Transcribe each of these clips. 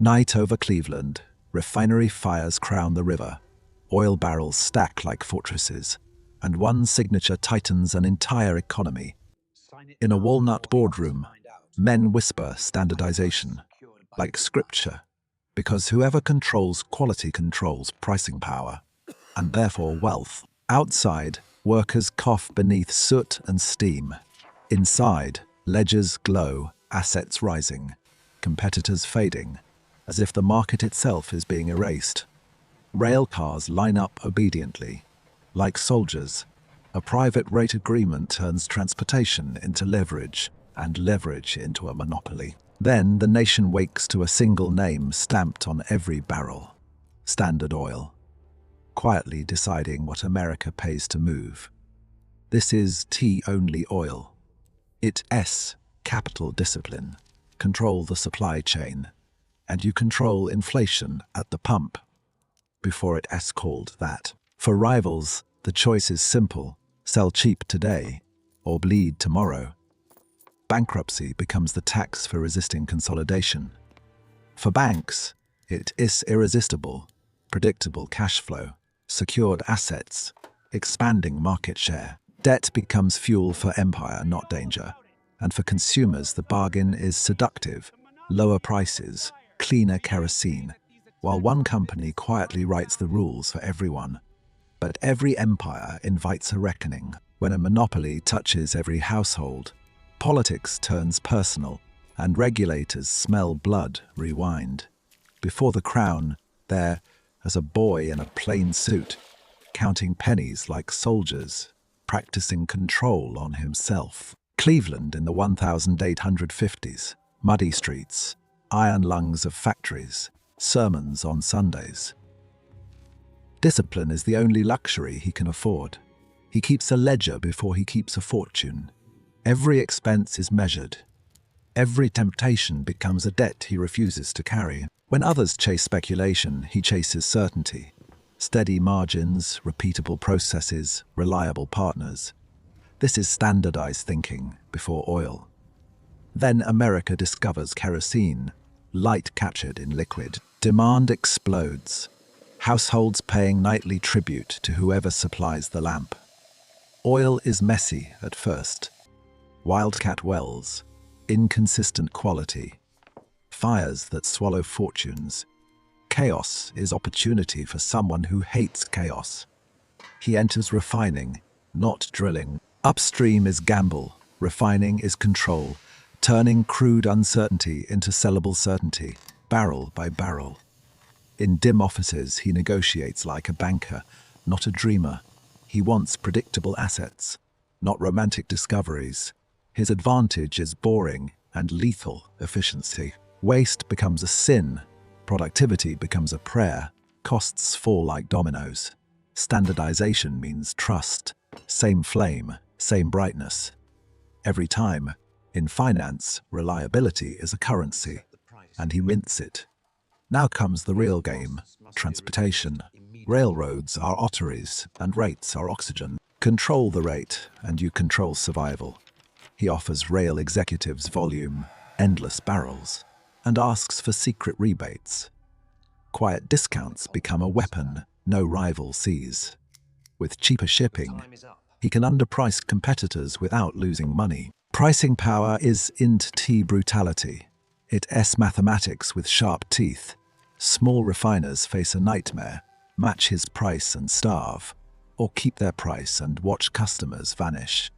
Night over Cleveland, refinery fires crown the river. Oil barrels stack like fortresses, and one signature tightens an entire economy. In a walnut boardroom, men whisper standardization, like scripture, because whoever controls quality controls pricing power, and therefore wealth. Outside, workers cough beneath soot and steam. Inside, ledgers glow, assets rising, competitors fading, as if the market itself is being erased. Rail cars line up obediently. Like soldiers, a private rate agreement turns transportation into leverage, and leverage into a monopoly. Then the nation wakes to a single name stamped on every barrel: Standard Oil, quietly deciding what America pays to move. This is T-only oil. It's capital discipline. Control the supply chain, and you control inflation at the pump. Before it's called that. For rivals, the choice is simple: sell cheap today or bleed tomorrow. Bankruptcy becomes the tax for resisting consolidation. For banks, it is irresistible: predictable cash flow, secured assets, expanding market share. Debt becomes fuel for empire, not danger. And for consumers, the bargain is seductive: lower prices, cleaner kerosene, while one company quietly writes the rules for everyone. But every empire invites a reckoning. When a monopoly touches every household, politics turns personal, and regulators smell blood rewind. Before the crown, there, as a boy in a plain suit, counting pennies like soldiers, practicing control on himself. Cleveland in the 1850s, muddy streets, iron lungs of factories, sermons on Sundays. Discipline is the only luxury he can afford. He keeps a ledger before he keeps a fortune. Every expense is measured. Every temptation becomes a debt he refuses to carry. When others chase speculation, he chases certainty. Steady margins, repeatable processes, reliable partners. This is standardized thinking before oil. Then America discovers kerosene, light captured in liquid. Demand explodes. Households paying nightly tribute to whoever supplies the lamp. Oil is messy at first. Wildcat wells, inconsistent quality, fires that swallow fortunes. Chaos is opportunity for someone who hates chaos. He enters refining, not drilling. Upstream is gamble, refining is control, turning crude uncertainty into sellable certainty, barrel by barrel. In dim offices, he negotiates like a banker, not a dreamer. He wants predictable assets, not romantic discoveries. His advantage is boring and lethal efficiency. Waste becomes a sin. Productivity becomes a prayer. Costs fall like dominoes. Standardization means trust. Same flame, same brightness. Every time. In finance, reliability is a currency, and he mints it. Now comes the real game: transportation. Railroads are arteries, and rates are oxygen. Control the rate, and you control survival. He offers rail executives volume, endless barrels, and asks for secret rebates. Quiet discounts become a weapon no rival sees. With cheaper shipping, he can underprice competitors without losing money. Pricing power is int-T brutality. It's mathematics with sharp teeth. Small refiners face a nightmare: match his price and starve, or keep their price and watch customers vanish.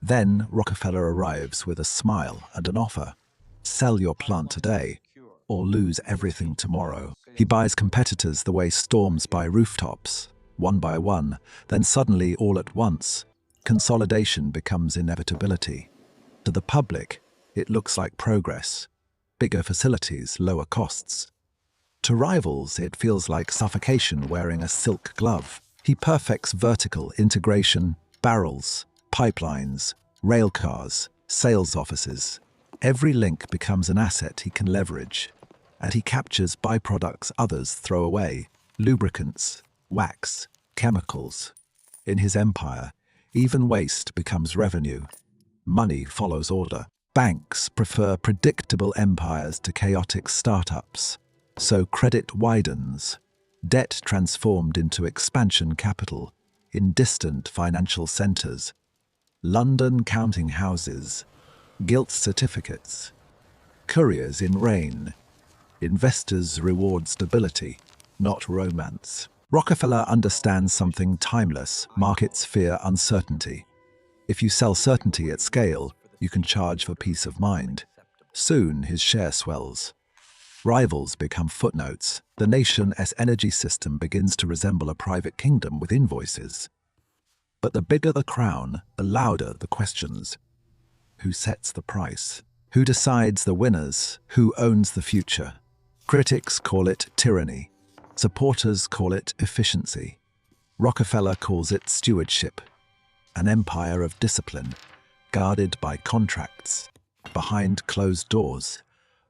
Then Rockefeller arrives with a smile and an offer: sell your plant today, or lose everything tomorrow. He buys competitors the way storms buy rooftops, one by one, then suddenly all at once. Consolidation becomes inevitability. To the public, it looks like progress: bigger facilities, lower costs. To rivals, it feels like suffocation wearing a silk glove. He perfects vertical integration: barrels, pipelines, rail cars, sales offices. Every link becomes an asset he can leverage, and he captures byproducts others throw away: lubricants, wax, chemicals. In his empire, even waste becomes revenue. Money follows order. Banks prefer predictable empires to chaotic startups. So credit widens, debt transformed into expansion capital in distant financial centers, London counting houses, gilt certificates, couriers in rain. Investors reward stability, not romance. Rockefeller understands something timeless. Markets fear uncertainty. If you sell certainty at scale, you can charge for peace of mind. Soon his share swells. Rivals become footnotes. The nation's energy system begins to resemble a private kingdom with invoices. But the bigger the crown, the louder the questions. Who sets the price? Who decides the winners? Who owns the future? Critics call it tyranny. Supporters call it efficiency. Rockefeller calls it stewardship. An empire of discipline, guarded by contracts. Behind closed doors,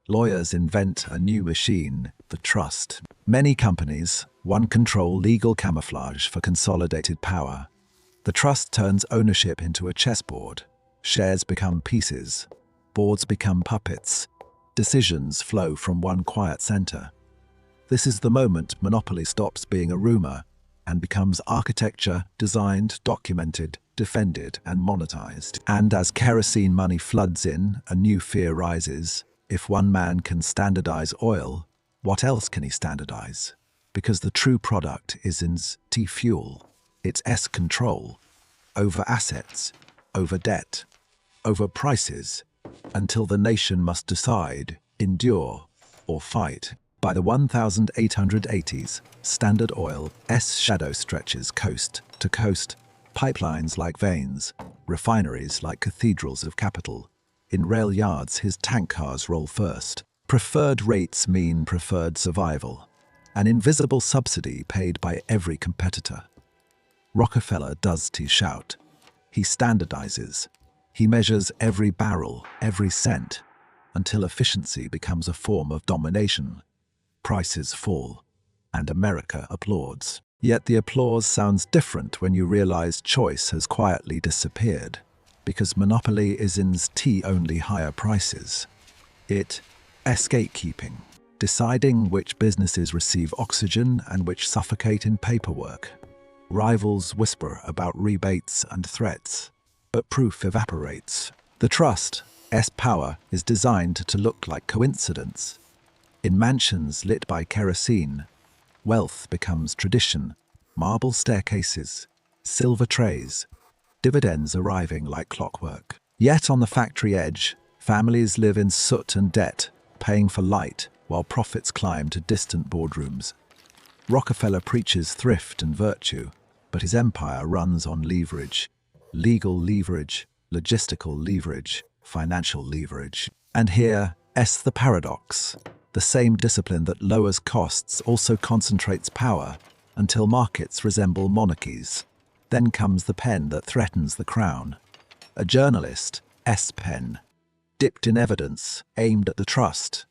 lawyers invent a new machine, the trust. Many companies, one control legal camouflage for consolidated power. The trust turns ownership into a chessboard. Shares become pieces. Boards become puppets. Decisions flow from one quiet center. This is the moment monopoly stops being a rumor and becomes architecture designed, documented, defended, and monetized. And as kerosene money floods in, a new fear rises. If one man can standardize oil, what else can he standardize? Because the true product is in T-fuel. It's S-control. Over assets, over debt, over prices, until the nation must decide, endure, or fight. By the 1880s, Standard Oil's shadow stretches coast to coast, pipelines like veins, refineries like cathedrals of capital. In rail yards, his tank cars roll first. Preferred rates mean preferred survival, an invisible subsidy paid by every competitor. Rockefeller does shout. He standardizes. He measures every barrel, every cent, until efficiency becomes a form of domination. Prices fall, and America applauds. Yet the applause sounds different when you realize choice has quietly disappeared, because monopoly is in only higher prices. It's gatekeeping, deciding which businesses receive oxygen and which suffocate in paperwork. Rivals whisper about rebates and threats, but proof evaporates. The trust's power is designed to look like coincidence. In mansions lit by kerosene, wealth becomes tradition. Marble staircases, silver trays, dividends arriving like clockwork. Yet on the factory edge, families live in soot and debt, paying for light while profits climb to distant boardrooms. Rockefeller preaches thrift and virtue, but his empire runs on leverage. Legal leverage, logistical leverage, financial leverage. And here's the paradox. The same discipline that lowers costs also concentrates power until markets resemble monarchies. Then comes the pen that threatens the crown. A journalist's pen, dipped in evidence, aimed at the trust's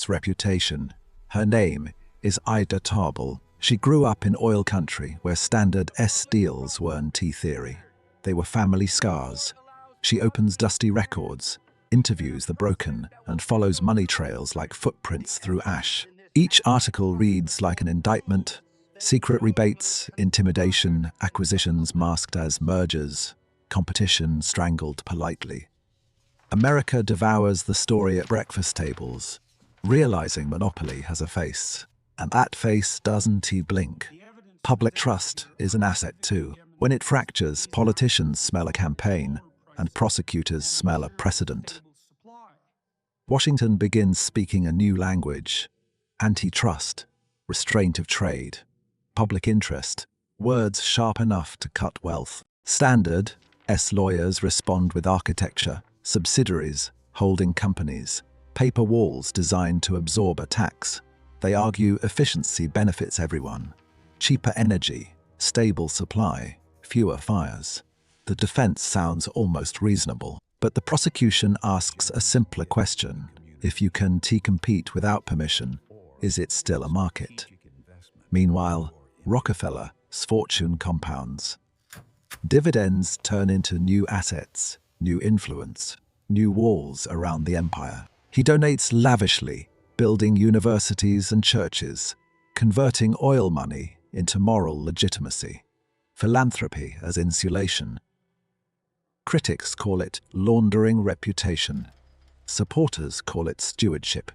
reputation. Her name is Ida Tarbell. She grew up in oil country where standard deals weren't theory. They were family scars. She opens dusty records, interviews the broken, and follows money trails like footprints through ash. Each article reads like an indictment. Secret rebates, intimidation, acquisitions masked as mergers, competition strangled politely. America devours the story at breakfast tables, realizing monopoly has a face, and that face doesn't blink. Public trust is an asset too. When it fractures, politicians smell a campaign, and prosecutors smell a precedent. Washington begins speaking a new language: antitrust, restraint of trade, public interest, words sharp enough to cut wealth. Standard's lawyers respond with architecture, subsidiaries, holding companies, paper walls designed to absorb a tax. They argue efficiency benefits everyone. Cheaper energy, stable supply, fewer fires. The defense sounds almost reasonable, but the prosecution asks a simpler question. If you can compete without permission, is it still a market? Meanwhile, Rockefeller's fortune compounds. Dividends turn into new assets, new influence, new walls around the empire. He donates lavishly, building universities and churches, converting oil money into moral legitimacy, philanthropy as insulation. Critics call it laundering reputation. Supporters call it stewardship.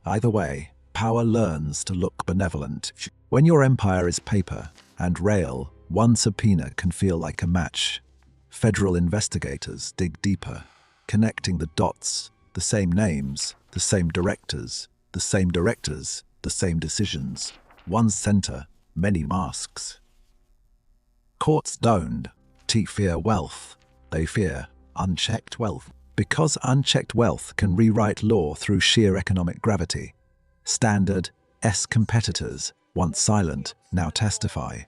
Either way, power learns to look benevolent. When your empire is paper and rail, one subpoena can feel like a match. Federal investigators dig deeper, connecting the dots, the same names, the same directors, the same decisions. One center, many masks. Courts don't fear wealth. They fear unchecked wealth. Because unchecked wealth can rewrite law through sheer economic gravity. Standard's competitors, once silent, now testify.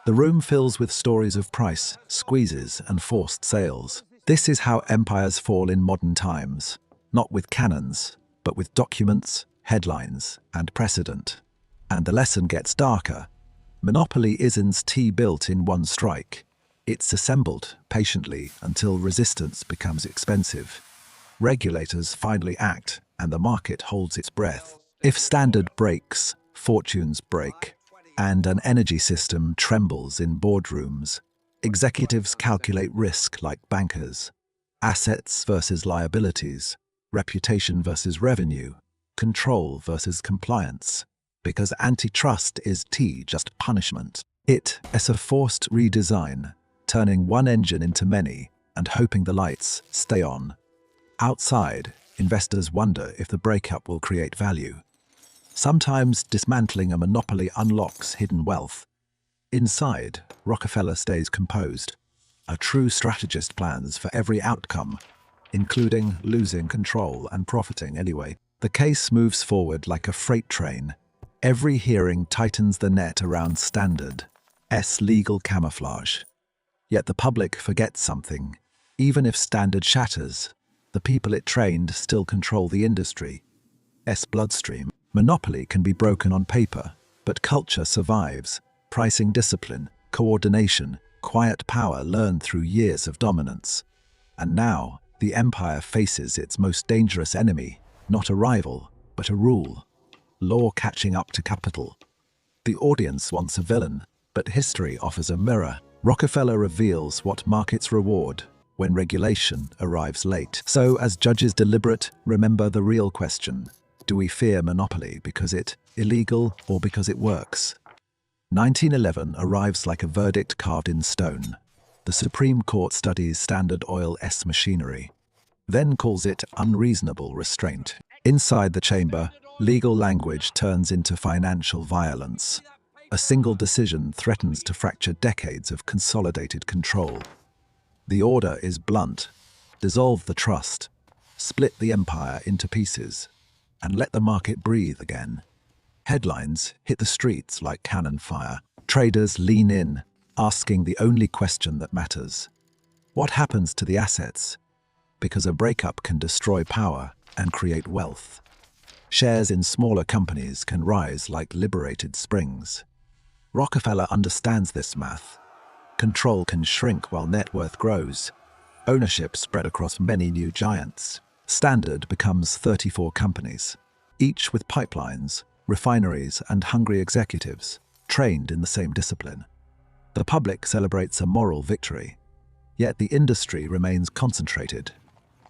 The room fills with stories of price, squeezes, and forced sales. This is how empires fall in modern times, not with cannons, but with documents, headlines, and precedent. And the lesson gets darker. Monopoly isn't built in one strike. It's assembled patiently until resistance becomes expensive. Regulators finally act, and the market holds its breath. If Standard breaks, fortunes break, and an energy system trembles in boardrooms. Executives calculate risk like bankers. Assets versus liabilities, reputation versus revenue, control versus compliance. Because antitrust is just punishment. It is a forced redesign, turning one engine into many and hoping the lights stay on. Outside, investors wonder if the breakup will create value. Sometimes dismantling a monopoly unlocks hidden wealth. Inside, Rockefeller stays composed. A true strategist plans for every outcome, including losing control and profiting anyway. The case moves forward like a freight train. Every hearing tightens the net around Standard's legal camouflage. Yet the public forgets something. Even if Standard shatters, the people it trained still control the industry's bloodstream. Monopoly can be broken on paper, but culture survives. Pricing discipline, coordination, quiet power learned through years of dominance. And now, the empire faces its most dangerous enemy, not a rival, but a rule. Law catching up to capital. The audience wants a villain, but history offers a mirror. Rockefeller reveals what markets reward when regulation arrives late. So, as judges deliberate, remember the real question. Do we fear monopoly because it's illegal or because it works? 1911 arrives like a verdict carved in stone. The Supreme Court studies Standard Oil's machinery, then calls it unreasonable restraint. Inside the chamber, legal language turns into financial violence. A single decision threatens to fracture decades of consolidated control. The order is blunt. Dissolve the trust, split the empire into pieces, and let the market breathe again. Headlines hit the streets like cannon fire. Traders lean in, asking the only question that matters. What happens to the assets? Because a breakup can destroy power and create wealth. Shares in smaller companies can rise like liberated springs. Rockefeller understands this math. Control can shrink while net worth grows. Ownership spread across many new giants. Standard becomes 34 companies, each with pipelines, refineries, and hungry executives, trained in the same discipline. The public celebrates a moral victory, yet the industry remains concentrated,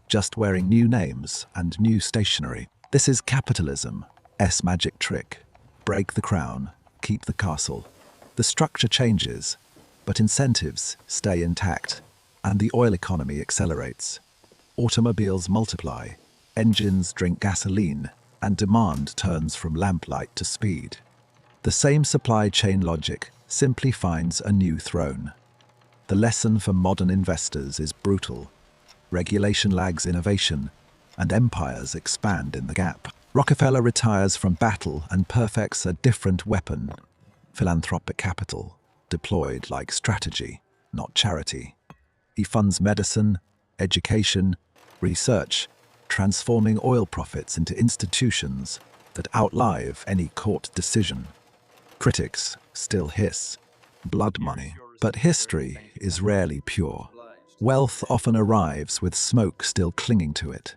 just wearing new names and new stationery. This is capitalism's magic trick. Break the crown, keep the castle. The structure changes, but incentives stay intact, and the oil economy accelerates. Automobiles multiply, engines drink gasoline, and demand turns from lamplight to speed. The same supply chain logic simply finds a new throne. The lesson for modern investors is brutal. Regulation lags innovation, and empires expand in the gap. Rockefeller retires from battle and perfects a different weapon: philanthropic capital, deployed like strategy, not charity. He funds medicine, education, research, transforming oil profits into institutions that outlive any court decision. Critics still hiss, blood money, but history is rarely pure. Wealth often arrives with smoke still clinging to it.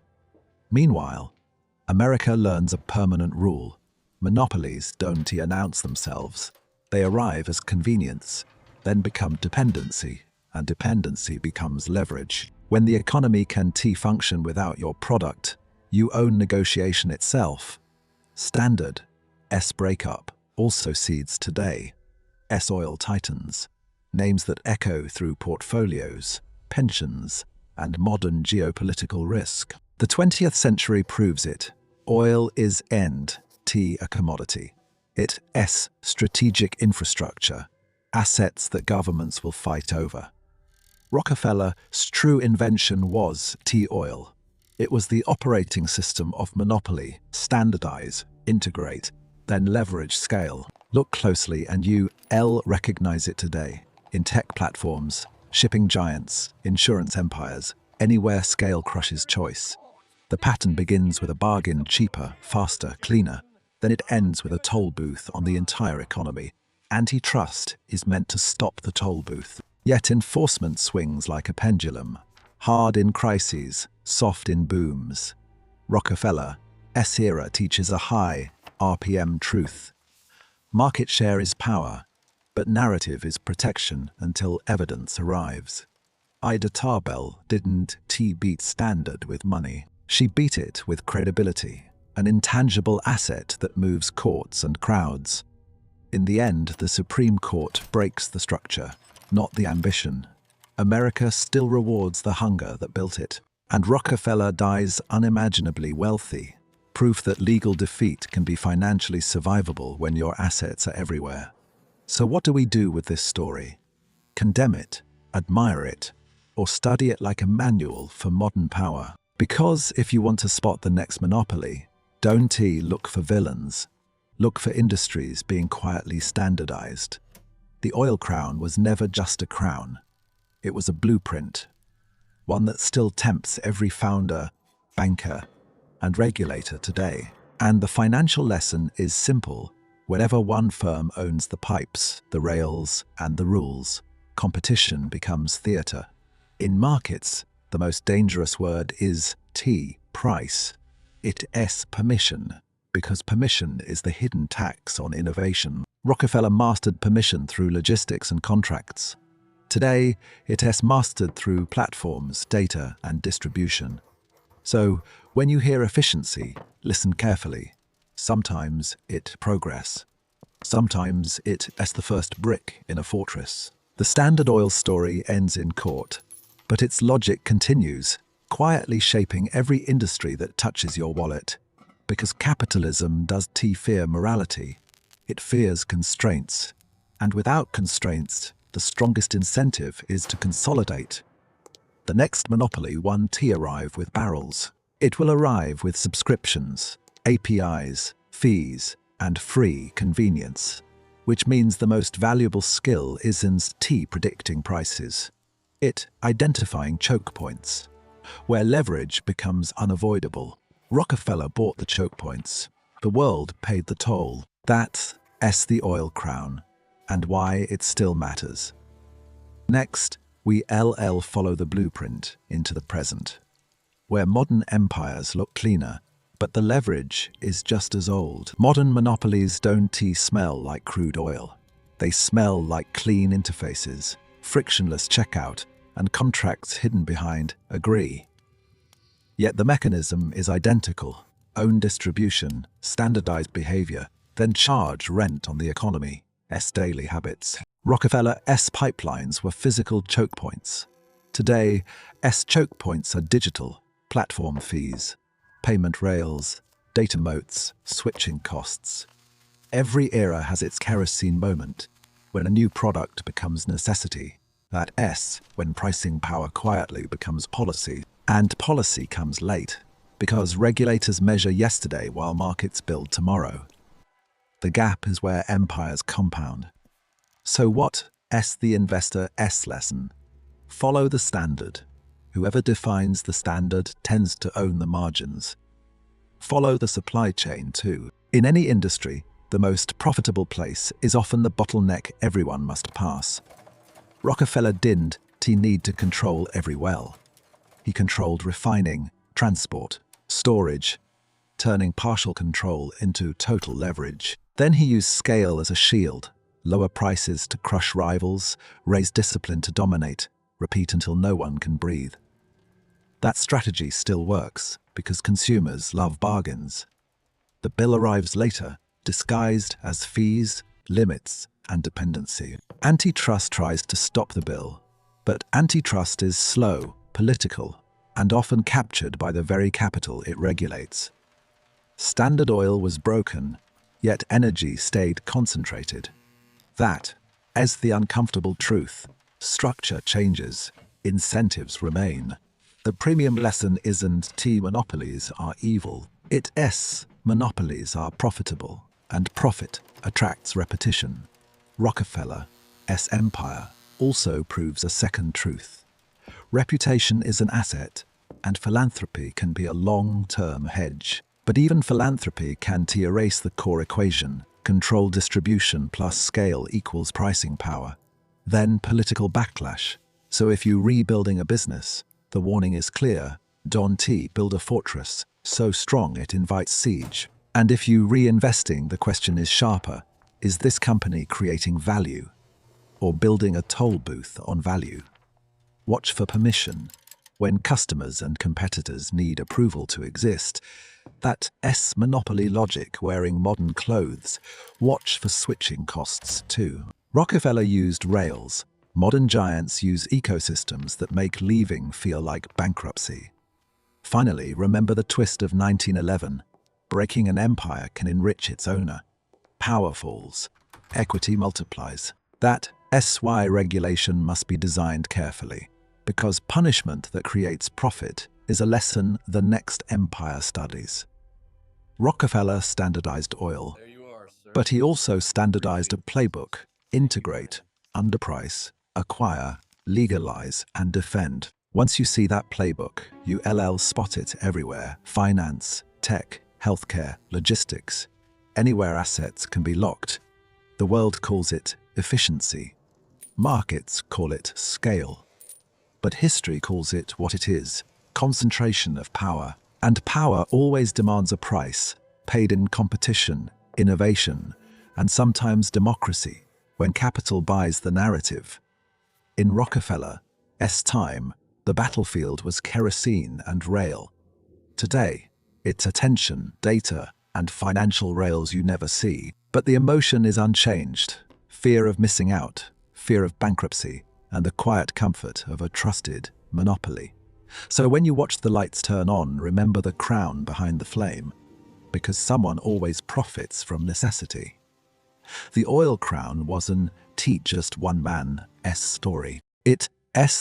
Meanwhile, America learns a permanent rule. Monopolies don't announce themselves. They arrive as convenience, then become dependency, and dependency becomes leverage. When the economy can function without your product, you own negotiation itself. Standard, S breakup, also seeds today. S oil titans, names that echo through portfolios, pensions, and modern geopolitical risk. The 20th century proves it. Oil is end, T a commodity. It S strategic infrastructure, assets that governments will fight over. Rockefeller's true invention was T-oil. It was the operating system of monopoly, standardize, integrate, then leverage scale. Look closely and you'll recognize it today. In tech platforms, shipping giants, insurance empires, anywhere scale crushes choice. The pattern begins with a bargain cheaper, faster, cleaner. Then it ends with a toll booth on the entire economy. Antitrust is meant to stop the toll booth. Yet enforcement swings like a pendulum. Hard in crises, soft in booms. Rockefeller's era teaches a high RPM truth. Market share is power, but narrative is protection until evidence arrives. Ida Tarbell didn't beat standard with money. She beat it with credibility, an intangible asset that moves courts and crowds. In the end, the Supreme Court breaks the structure, not the ambition. America still rewards the hunger that built it, and Rockefeller dies unimaginably wealthy, proof that legal defeat can be financially survivable when your assets are everywhere. So what do we do with this story? Condemn it, admire it, or study it like a manual for modern power? Because if you want to spot the next monopoly, don't look for villains. Look for industries being quietly standardized. The oil crown was never just a crown. It was a blueprint, one that still tempts every founder, banker, and regulator today. And the financial lesson is simple. Whenever one firm owns the pipes, the rails, and the rules, competition becomes theater. In markets, the most dangerous word is price. It's permission, because permission is the hidden tax on innovation. Rockefeller mastered permission through logistics and contracts. Today, it's mastered through platforms, data, and distribution. So, when you hear efficiency, listen carefully. Sometimes it's progress. Sometimes it's the first brick in a fortress. The Standard Oil story ends in court, but its logic continues, quietly shaping every industry that touches your wallet. Because capitalism does fear morality. It fears constraints. And without constraints, the strongest incentive is to consolidate. The next monopoly won't arrive with barrels. It will arrive with subscriptions, APIs, fees, and free convenience. Which means the most valuable skill isn't predicting prices. It's identifying choke points, where leverage becomes unavoidable. Rockefeller bought the choke points. The world paid the toll. That's the oil crown, and why it still matters. Next, we follow the blueprint into the present, where modern empires look cleaner, but the leverage is just as old. Modern monopolies don't smell like crude oil. They smell like clean interfaces, frictionless checkout, and contracts hidden behind agree. Yet the mechanism is identical. Own distribution, standardized behavior, then charge rent on the economy's daily habits. Rockefeller's pipelines were physical choke points. Today, choke points are digital, platform fees, payment rails, data moats, switching costs. Every era has its kerosene moment, when a new product becomes necessity. That when pricing power quietly becomes policy. And policy comes late, because regulators measure yesterday while markets build tomorrow. The gap is where empires compound. So what the investor's lesson? Follow the standard. Whoever defines the standard tends to own the margins. Follow the supply chain too. In any industry, the most profitable place is often the bottleneck everyone must pass. Rockefeller didn't need to control every well. He controlled refining, transport, storage. turning partial control into total leverage. Then he used scale as a shield, lower prices to crush rivals, raise discipline to dominate, repeat until no one can breathe. That strategy still works because consumers love bargains. The bill arrives later, disguised as fees, limits, and dependency. Antitrust tries to stop the bill, but antitrust is slow, political, and often captured by the very capital it regulates. Standard Oil was broken, yet energy stayed concentrated. That is the uncomfortable truth. Structure changes, incentives remain. The premium lesson isn't T monopolies are evil. It's monopolies are profitable, and profit attracts repetition. Rockefeller's empire also proves a second truth. Reputation is an asset, and philanthropy can be a long-term hedge. But even philanthropy can't erase the core equation. Control distribution plus scale equals pricing power. Then political backlash. So if you're rebuilding a business, the warning is clear. Don't build a fortress so strong it invites siege. And if you're reinvesting, the question is sharper. Is this company creating value or building a toll booth on value? Watch for permission. When customers and competitors need approval to exist, that monopoly logic wearing modern clothes. Watch for switching costs too. Rockefeller used rails. Modern giants use ecosystems that make leaving feel like bankruptcy. Finally, remember the twist of 1911. Breaking an empire can enrich its owner. Power falls. Equity multiplies. That SY regulation must be designed carefully, because punishment that creates profit is a lesson the next empire studies. Rockefeller standardized oil, but he also standardized a playbook: integrate, underprice, acquire, legalize, and defend. Once you see that playbook, you'll spot it everywhere: finance, tech, healthcare, logistics. Anywhere assets can be locked. The world calls it efficiency. Markets call it scale. But history calls it what it is: concentration of power. And power always demands a price, paid in competition, innovation, and sometimes democracy, when capital buys the narrative. In Rockefeller's time, the battlefield was kerosene and rail. Today, it's attention, data, and financial rails you never see. But the emotion is unchanged: fear of missing out, fear of bankruptcy, and the quiet comfort of a trusted monopoly. So when you watch the lights turn on, remember the crown behind the flame, because someone always profits from necessity. The oil crown wasn't just one man's story. It's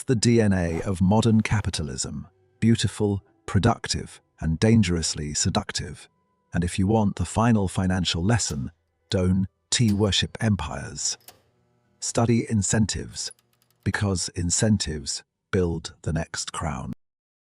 the DNA of modern capitalism: beautiful, productive, and dangerously seductive. And if you want the final financial lesson, don't worship empires. Study incentives, because incentives build the next crown.